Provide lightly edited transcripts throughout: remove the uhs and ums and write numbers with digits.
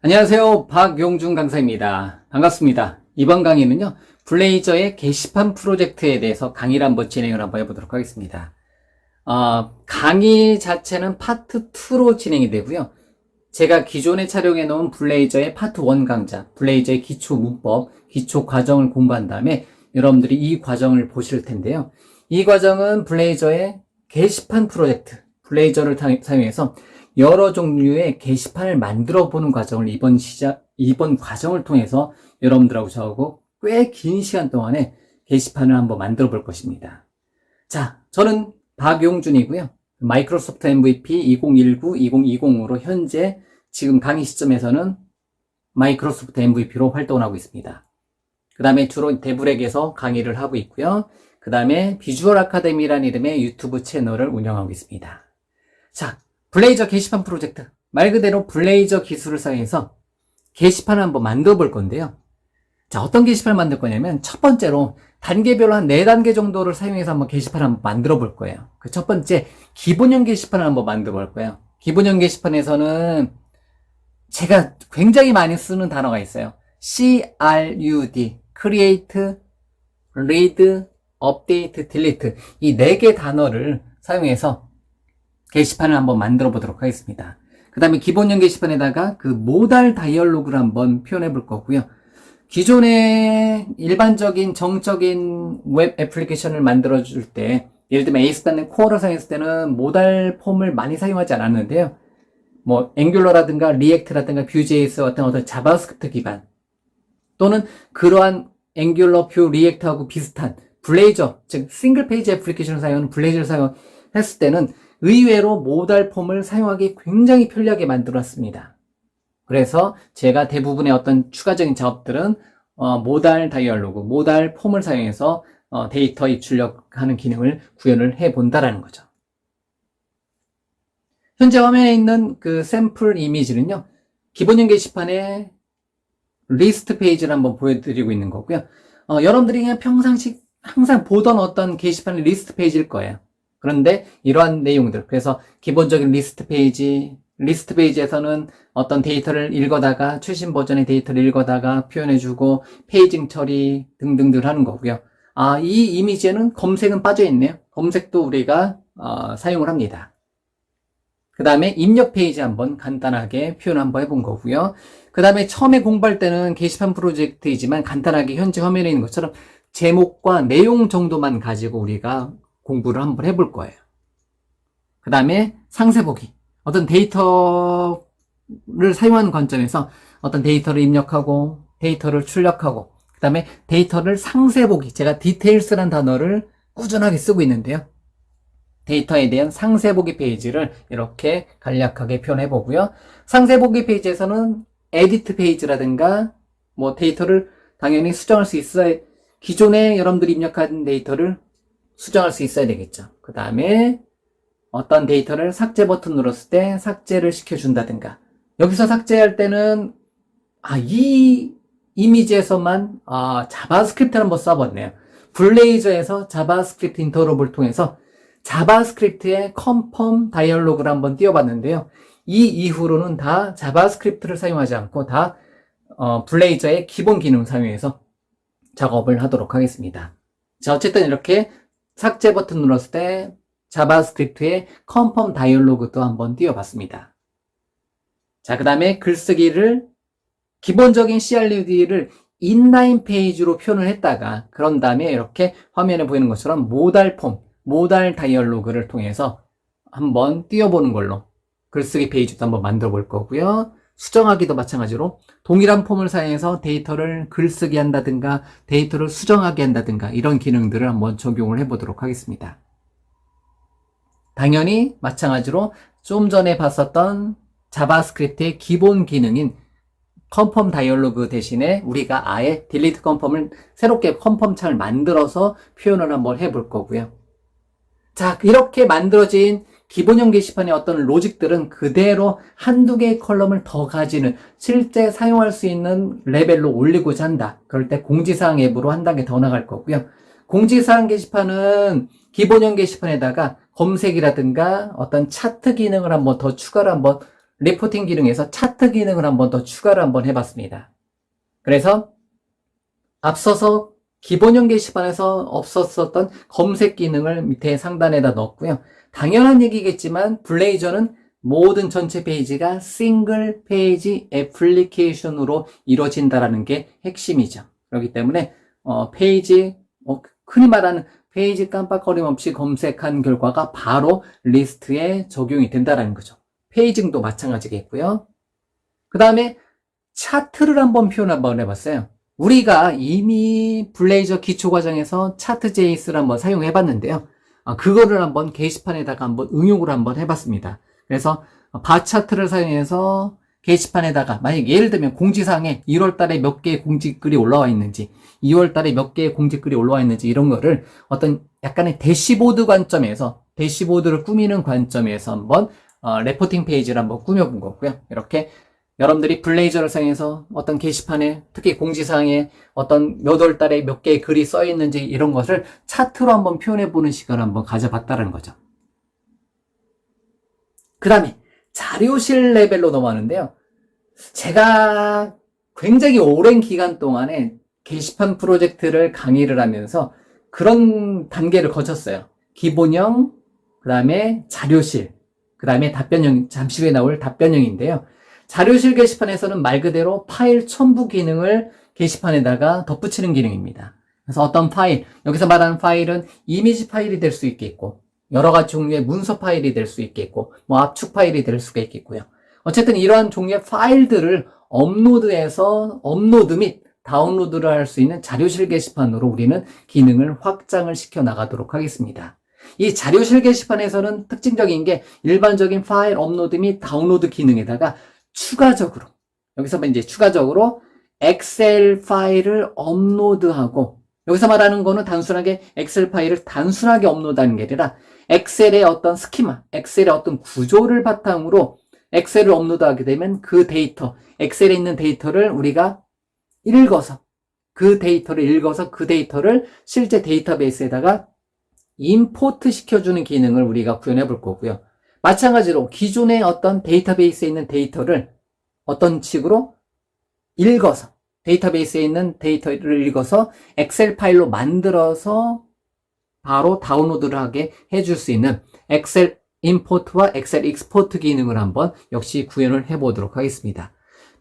안녕하세요. 박용준 강사입니다. 반갑습니다. 이번 강의는요, 블레이저의 게시판 프로젝트에 대해서 강의를 한번 진행을 한번 해보도록 하겠습니다. 강의 자체는 파트 2로 진행이 되고요. 제가 기존에 촬영해 놓은 블레이저의 파트 1 강좌, 블레이저의 기초 문법, 기초 과정을 공부한 다음에 여러분들이 이 과정을 보실 텐데요. 이 과정은 블레이저의 게시판 프로젝트, 블레이저를 사용해서 여러 종류의 게시판을 만들어 보는 과정을 이번 과정을 통해서 여러분들하고 저하고 꽤 긴 시간 동안에 게시판을 한번 만들어 볼 것입니다. 자, 저는 박용준이고요. 마이크로소프트 MVP 2019-2020으로 현재 지금 강의 시점에서는 마이크로소프트 MVP로 활동을 하고 있습니다. 그 다음에 주로 데브렉에서 강의를 하고 있고요. 그 다음에 비주얼 아카데미라는 이름의 유튜브 채널을 운영하고 있습니다. 자, 블레이저 게시판 프로젝트, 말 그대로 블레이저 기술을 사용해서 게시판을 한번 만들어 볼 건데요. 자, 어떤 게시판을 만들 거냐면 첫 번째로 단계별로 한 4단계 정도를 사용해서 한번 게시판을 한번 만들어 볼 거예요. 그 첫 번째 기본형 게시판을 한번 만들어 볼 거예요. 기본형 게시판에서는 제가 굉장히 많이 쓰는 단어가 있어요. CRUD, Create, Read, Update, Delete, 이 4개 단어를 사용해서 게시판을 한번 만들어 보도록 하겠습니다. 그 다음에 기본형 게시판에다가 그 모달 다이얼로그를 한번 표현해 볼 거고요. 기존의 일반적인 정적인 웹 애플리케이션을 만들어 줄 때, 예를 들면 ASP.NET 코어를 사용했을 때는 모달 폼을 많이 사용하지 않았는데요. 뭐 앵귤러라든가 리액트라든가 뷰.js 같은 어떤 자바스크립트 기반 또는 그러한 앵귤러, 뷰, 리액트하고 비슷한 블레이저, 즉 싱글 페이지 애플리케이션을 사용하는 블레이저를 사용했을 때는 의외로 모달 폼을 사용하기 굉장히 편리하게 만들었습니다. 그래서 제가 대부분의 어떤 추가적인 작업들은 모달 다이얼로그, 모달 폼을 사용해서 데이터 입출력하는 기능을 구현을 해 본다라는 거죠. 현재 화면에 있는 그 샘플 이미지는요, 기본형 게시판의 리스트 페이지를 한번 보여드리고 있는 거고요. 여러분들이 그냥 평상시 항상 보던 어떤 게시판의 리스트 페이지일 거예요. 그런데 이러한 내용들, 그래서 기본적인 리스트 페이지에서는 어떤 데이터를 읽어다가 최신 버전의 데이터를 읽어다가 표현해주고 페이징 처리 등등들 하는 거고요. 이 이미지에는 검색은 빠져있네요. 검색도 우리가 사용을 합니다. 그 다음에 입력 페이지 한번 간단하게 표현 한번 해본 거고요. 그 다음에 처음에 공부할 때는 게시판 프로젝트이지만 간단하게 현재 화면에 있는 것처럼 제목과 내용 정도만 가지고 우리가 공부를 한번 해볼 거예요. 그 다음에 상세 보기. 어떤 데이터를 사용하는 관점에서 어떤 데이터를 입력하고 데이터를 출력하고 그 다음에 데이터를 상세 보기. 제가 디테일스란 단어를 꾸준하게 쓰고 있는데요. 데이터에 대한 상세 보기 페이지를 이렇게 간략하게 표현해 보고요. 상세 보기 페이지에서는 에디트 페이지라든가 뭐 데이터를 당연히 수정할 수 있어야, 기존에 여러분들이 입력한 데이터를 수정할 수 있어야 되겠죠. 그 다음에 어떤 데이터를 삭제 버튼 눌렀을 때 삭제를 시켜준다든가, 여기서 삭제할 때는 이 이미지에서만 자바스크립트를 한번 써봤네요. 블레이저에서 자바스크립트 인터럽을 통해서 자바스크립트의 컨펌 다이얼로그를 한번 띄워봤는데요. 이 이후로는 다 자바스크립트를 사용하지 않고 다 블레이저의 기본 기능을 사용해서 작업을 하도록 하겠습니다. 자, 어쨌든 이렇게 삭제 버튼 눌렀을 때 자바스크립트의 컨펌 다이얼로그도 한번 띄워봤습니다. 자, 그 다음에 글쓰기를 기본적인 CRUD를 인라인 페이지로 표현을 했다가 그런 다음에 이렇게 화면에 보이는 것처럼 모달 폼, 모달 다이얼로그를 통해서 한번 띄워보는 걸로 글쓰기 페이지도 한번 만들어 볼 거고요. 수정하기도 마찬가지로 동일한 폼을 사용해서 데이터를 글쓰기 한다든가 데이터를 수정하게 한다든가 이런 기능들을 한번 적용을 해보도록 하겠습니다. 당연히 마찬가지로 좀 전에 봤었던 자바스크립트의 기본 기능인 컨펌 다이얼로그 대신에 우리가 아예 딜리트 컨펌을 새롭게 컨펌 창을 만들어서 표현을 한번 해볼 거고요. 자, 이렇게 만들어진 기본형 게시판의 어떤 로직들은 그대로 한두 개의 컬럼을 더 가지는 실제 사용할 수 있는 레벨로 올리고자 한다. 그럴 때 공지사항 앱으로 한 단계 더 나갈 거고요. 공지사항 게시판은 기본형 게시판에다가 검색이라든가 어떤 차트 기능을 한번 더 추가로 한번 리포팅 기능에서 차트 기능을 한번 더 추가를 한번 해봤습니다. 그래서 앞서서 기본형 게시판에서 없었었던 검색 기능을 밑에 상단에다 넣었고요. 당연한 얘기겠지만 블레이저는 모든 전체 페이지가 싱글 페이지 애플리케이션으로 이루어진다라는 게 핵심이죠. 그렇기 때문에 페이지 흔히 말하는 페이지 깜빡거림 없이 검색한 결과가 바로 리스트에 적용이 된다라는 거죠. 페이징도 마찬가지겠고요. 그 다음에 차트를 한번 표현 한번 해봤어요. 우리가 이미 블레이저 기초과정에서 차트 JS를 한번 사용해 봤는데요. 그거를 한번 게시판에다가 한번 응용을 한번 해봤습니다. 그래서 바 차트를 사용해서 게시판에다가 만약 예를 들면 공지사항에 1월 달에 몇 개의 공지글이 올라와 있는지 2월 달에 몇 개의 공지글이 올라와 있는지 이런 거를 어떤 약간의 대시보드 관점에서 대시보드를 꾸미는 관점에서 한번 레포팅 페이지를 한번 꾸며본 거고요. 이렇게 여러분들이 블레이저를 사용해서 어떤 게시판에 특히 공지사항에 어떤 몇 월 달에 몇 개의 글이 써 있는지 이런 것을 차트로 한번 표현해 보는 시간을 한번 가져봤다는 거죠. 그 다음에 자료실 레벨로 넘어가는데요. 제가 굉장히 오랜 기간 동안에 게시판 프로젝트를 강의를 하면서 그런 단계를 거쳤어요. 기본형, 그 다음에 자료실, 그 다음에 답변형, 잠시 후에 나올 답변형인데요. 자료실 게시판에서는 말 그대로 파일 첨부 기능을 게시판에다가 덧붙이는 기능입니다. 그래서 어떤 파일, 여기서 말하는 파일은 이미지 파일이 될 수 있겠고, 여러 가지 종류의 문서 파일이 될 수 있겠고, 압축 파일이 될 수가 있겠고요. 어쨌든 이러한 종류의 파일들을 업로드해서 업로드 및 다운로드를 할 수 있는 자료실 게시판으로 우리는 기능을 확장을 시켜 나가도록 하겠습니다. 이 자료실 게시판에서는 특징적인 게 일반적인 파일 업로드 및 다운로드 기능에다가 추가적으로 여기서 이제 추가적으로 엑셀 파일을 업로드하고 여기서 말하는 거는 단순하게 엑셀 파일을 단순하게 업로드하는 게 아니라 엑셀의 어떤 스키마, 엑셀의 어떤 구조를 바탕으로 엑셀을 업로드하게 되면 그 데이터, 엑셀에 있는 데이터를 우리가 읽어서 그 데이터를 실제 데이터베이스에다가 임포트 시켜주는 기능을 우리가 구현해 볼 거고요. 마찬가지로 기존의 어떤 데이터베이스에 있는 데이터를 어떤 식으로 읽어서 데이터베이스에 있는 데이터를 읽어서 엑셀 파일로 만들어서 바로 다운로드를 하게 해줄 수 있는 엑셀 임포트와 엑셀 익스포트 기능을 한번 역시 구현을 해보도록 하겠습니다.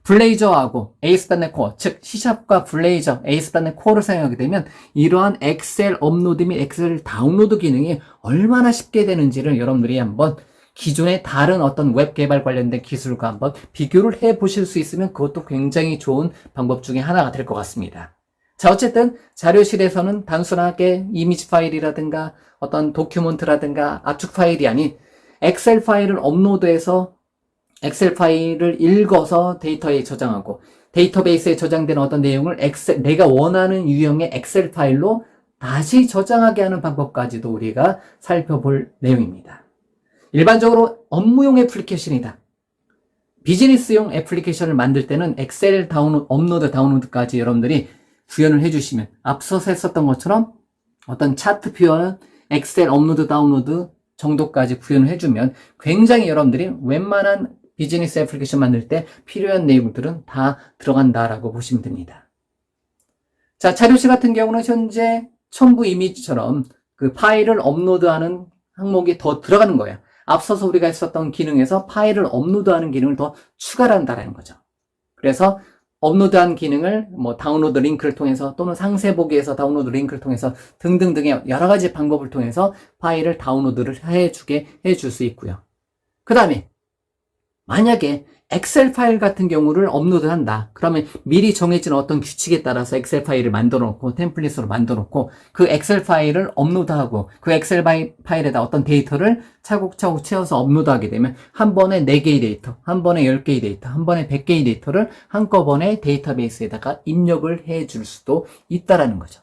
블레이저하고 ASP.NET Core, 즉 C샵과 블레이저, ASP.NET Core를 사용하게 되면 이러한 엑셀 업로드 및 엑셀 다운로드 기능이 얼마나 쉽게 되는지를 여러분들이 한번 기존의 다른 어떤 웹 개발 관련된 기술과 한번 비교를 해 보실 수 있으면 그것도 굉장히 좋은 방법 중에 하나가 될 것 같습니다. 자, 어쨌든 자료실에서는 단순하게 이미지 파일이라든가 어떤 도큐먼트라든가 압축 파일이 아닌 엑셀 파일을 업로드해서 엑셀 파일을 읽어서 데이터에 저장하고 데이터베이스에 저장된 어떤 내용을 내가 원하는 유형의 엑셀 파일로 다시 저장하게 하는 방법까지도 우리가 살펴볼 내용입니다. 일반적으로 업무용 애플리케이션이다. 비즈니스용 애플리케이션을 만들 때는 엑셀 업로드, 다운로드까지 여러분들이 구현을 해주시면 앞서서 했었던 것처럼 어떤 차트 표현은 엑셀 업로드, 다운로드 정도까지 구현을 해주면 굉장히 여러분들이 웬만한 비즈니스 애플리케이션 만들 때 필요한 내용들은 다 들어간다라고 보시면 됩니다. 자, 자료실 같은 경우는 현재 첨부 이미지처럼 그 파일을 업로드하는 항목이 더 들어가는 거예요. 앞서서 우리가 했었던 기능에서 파일을 업로드하는 기능을 더 추가를 한다는 거죠. 그래서 업로드한 기능을 다운로드 링크를 통해서 또는 상세 보기에서 다운로드 링크를 통해서 등등등의 여러 가지 방법을 통해서 파일을 다운로드를 해줄 수 있고요. 그 다음에 만약에 엑셀 파일 같은 경우를 업로드한다. 그러면 미리 정해진 어떤 규칙에 따라서 엑셀 파일을 만들어 놓고 템플릿으로 만들어 놓고 그 엑셀 파일을 업로드하고 그 엑셀 파일에다 어떤 데이터를 차곡차곡 채워서 업로드하게 되면 한 번에 4개의 데이터, 한 번에 10개의 데이터, 한 번에 100개의 데이터를 한꺼번에 데이터베이스에다가 입력을 해줄 수도 있다라는 거죠.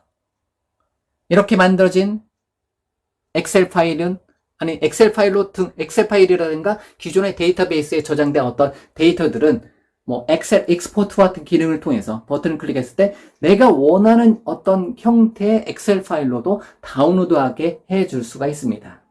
이렇게 만들어진 엑셀 파일은 엑셀 파일이라든가 기존의 데이터베이스에 저장된 어떤 데이터들은 엑셀 익스포트 같은 기능을 통해서 버튼을 클릭했을 때 내가 원하는 어떤 형태의 엑셀 파일로도 다운로드하게 해줄 수가 있습니다.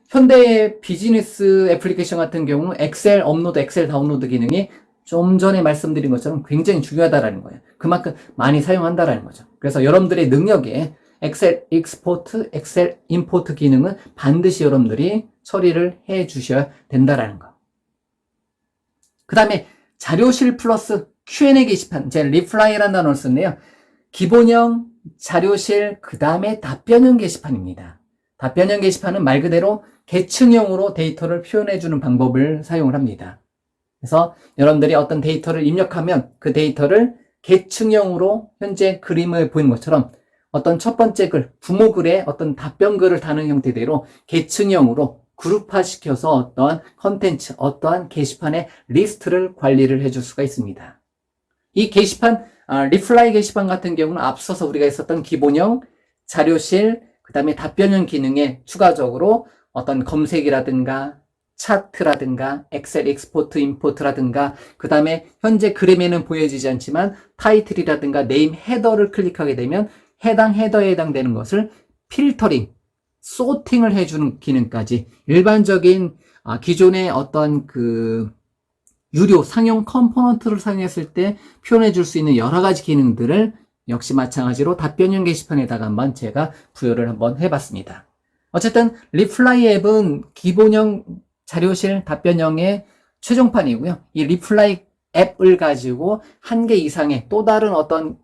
현대의 비즈니스 애플리케이션 같은 경우는 엑셀 업로드, 엑셀 다운로드 기능이 좀 전에 말씀드린 것처럼 굉장히 중요하다라는 거예요. 그만큼 많이 사용한다라는 거죠. 그래서 여러분들의 능력에 엑셀 익스포트, 엑셀 임포트 기능은 반드시 여러분들이 처리를 해 주셔야 된다라는 거. 그 다음에 자료실 플러스 Q&A 게시판, 제가 리플라이라는 단어를 썼네요. 기본형, 자료실, 그 다음에 답변형 게시판입니다. 답변형 게시판은 말 그대로 계층형으로 데이터를 표현해주는 방법을 사용을 합니다. 그래서 여러분들이 어떤 데이터를 입력하면 그 데이터를 계층형으로 현재 그림을 보이는 것처럼 어떤 첫 번째 글, 부모글에 어떤 답변글을 다는 형태대로 계층형으로 그룹화시켜서 어떠한 컨텐츠, 어떠한 게시판의 리스트를 관리를 해줄 수가 있습니다. 이 게시판, 리플라이 게시판 같은 경우는 앞서서 우리가 했었던 기본형, 자료실, 그 다음에 답변형 기능에 추가적으로 어떤 검색이라든가 차트라든가 엑셀 익스포트 임포트라든가 그 다음에 현재 그림에는 보여지지 않지만 타이틀이라든가 네임 헤더를 클릭하게 되면 해당 헤더에 해당되는 것을 필터링, 소팅을 해주는 기능까지 일반적인 기존의 어떤 그 유료 상용 컴포넌트를 사용했을 때 표현해 줄 수 있는 여러 가지 기능들을 역시 마찬가지로 답변형 게시판에다가 한번 제가 부여를 한번 해봤습니다. 어쨌든 리플라이 앱은 기본형 자료실 답변형의 최종판이고요. 이 리플라이 앱을 가지고 한 개 이상의 또 다른 어떤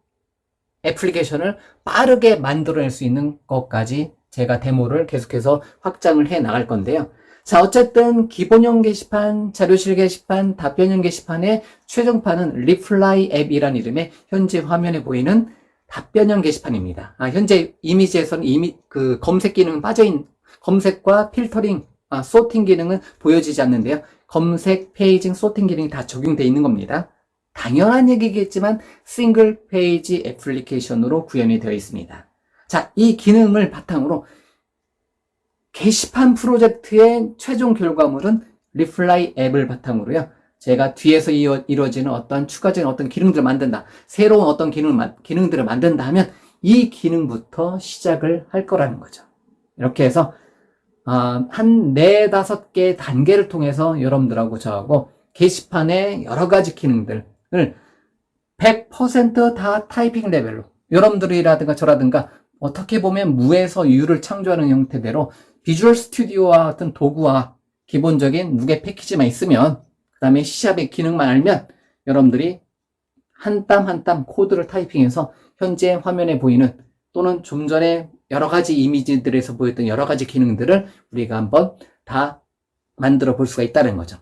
애플리케이션을 빠르게 만들어낼 수 있는 것까지 제가 데모를 계속해서 확장을 해 나갈 건데요. 자, 어쨌든 기본형 게시판, 자료실 게시판, 답변형 게시판의 최종판은 리플라이 앱이라는 이름의 현재 화면에 보이는 답변형 게시판입니다. 현재 이미지에서는 이미 그 검색 기능은 빠져있는, 검색과 필터링, 소팅 기능은 보여지지 않는데요. 검색, 페이징, 소팅 기능이 다 적용되어 있는 겁니다. 당연한 얘기겠지만 싱글 페이지 애플리케이션으로 구현이 되어 있습니다. 자, 이 기능을 바탕으로 게시판 프로젝트의 최종 결과물은 리플라이 앱을 바탕으로요. 제가 뒤에서 이루어지는 어떤 추가적인 어떤 기능들을 만든다. 새로운 어떤 기능들을 만든다 하면 이 기능부터 시작을 할 거라는 거죠. 이렇게 해서 한 4, 5개 단계를 통해서 여러분들하고 저하고 게시판의 여러 가지 기능들을 100%다 타이핑 레벨로 여러분들이라든가 저라든가 어떻게 보면 무에서 유를 창조하는 형태대로 비주얼 스튜디오와 같은 도구와 기본적인 무게 패키지만 있으면 그 다음에 C샵의 기능만 알면 여러분들이 한 땀 한 땀 코드를 타이핑해서 현재 화면에 보이는 또는 좀 전에 여러 가지 이미지들에서 보였던 여러 가지 기능들을 우리가 한번 다 만들어 볼 수가 있다는 거죠.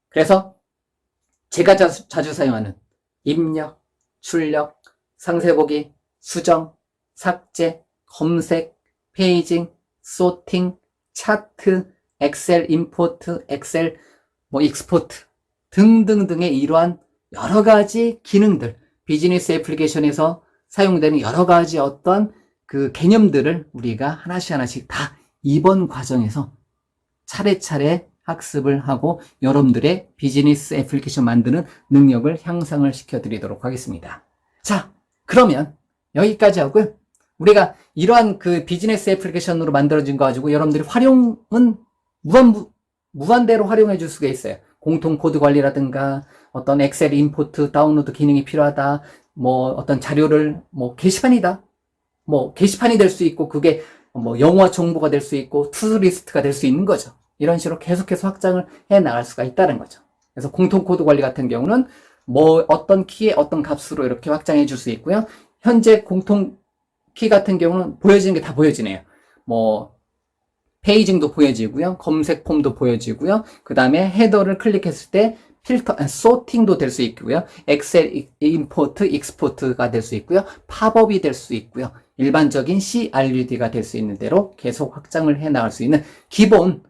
그래서 제가 자주 사용하는 입력, 출력, 상세 보기, 수정, 삭제, 검색, 페이징, 소팅, 차트, 엑셀 임포트, 엑셀 익스포트 등등등의 이러한 여러 가지 기능들, 비즈니스 애플리케이션에서 사용되는 여러 가지 어떤 그 개념들을 우리가 하나씩 다 이번 과정에서 차례차례 학습을 하고 여러분들의 비즈니스 애플리케이션 만드는 능력을 향상을 시켜드리도록 하겠습니다. 자, 그러면 여기까지 하고요. 우리가 이러한 그 비즈니스 애플리케이션으로 만들어진 거 가지고 여러분들이 활용은 무한대로 활용해 줄 수가 있어요. 공통 코드 관리라든가 어떤 엑셀 임포트 다운로드 기능이 필요하다. 어떤 자료를 게시판이다. 게시판이 될 수 있고 그게 영화 정보가 될 수 있고 투두리스트가 될 수 있는 거죠. 이런 식으로 계속해서 확장을 해 나갈 수가 있다는 거죠. 그래서 공통 코드 관리 같은 경우는 어떤 키에 어떤 값으로 이렇게 확장해 줄 수 있고요. 현재 공통 키 같은 경우는 보여지는 게 다 보여지네요. 페이징도 보여지고요. 검색 폼도 보여지고요. 그 다음에 헤더를 클릭했을 때 필터, 소팅도 될 수 있고요. 엑셀 임포트, 익스포트가 될 수 있고요. 팝업이 될 수 있고요. 일반적인 CRUD가 될 수 있는 대로 계속 확장을 해 나갈 수 있는 기본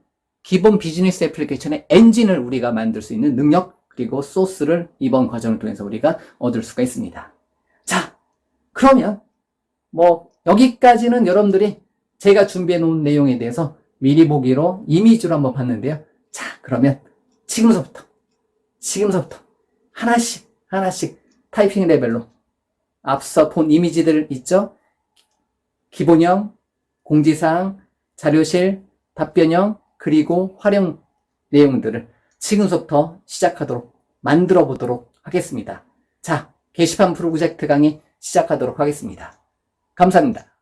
비즈니스 애플리케이션의 엔진을 우리가 만들 수 있는 능력 그리고 소스를 이번 과정을 통해서 우리가 얻을 수가 있습니다. 자, 그러면 여기까지는 여러분들이 제가 준비해 놓은 내용에 대해서 미리 보기로 이미지로 한번 봤는데요. 자, 그러면 지금서부터 하나씩 타이핑 레벨로 앞서 본 이미지들 있죠? 기본형, 공지사항, 자료실, 답변형, 그리고 활용 내용들을 지금부터 만들어 보도록 하겠습니다. 자, 게시판 프로젝트 강의 시작하도록 하겠습니다. 감사합니다.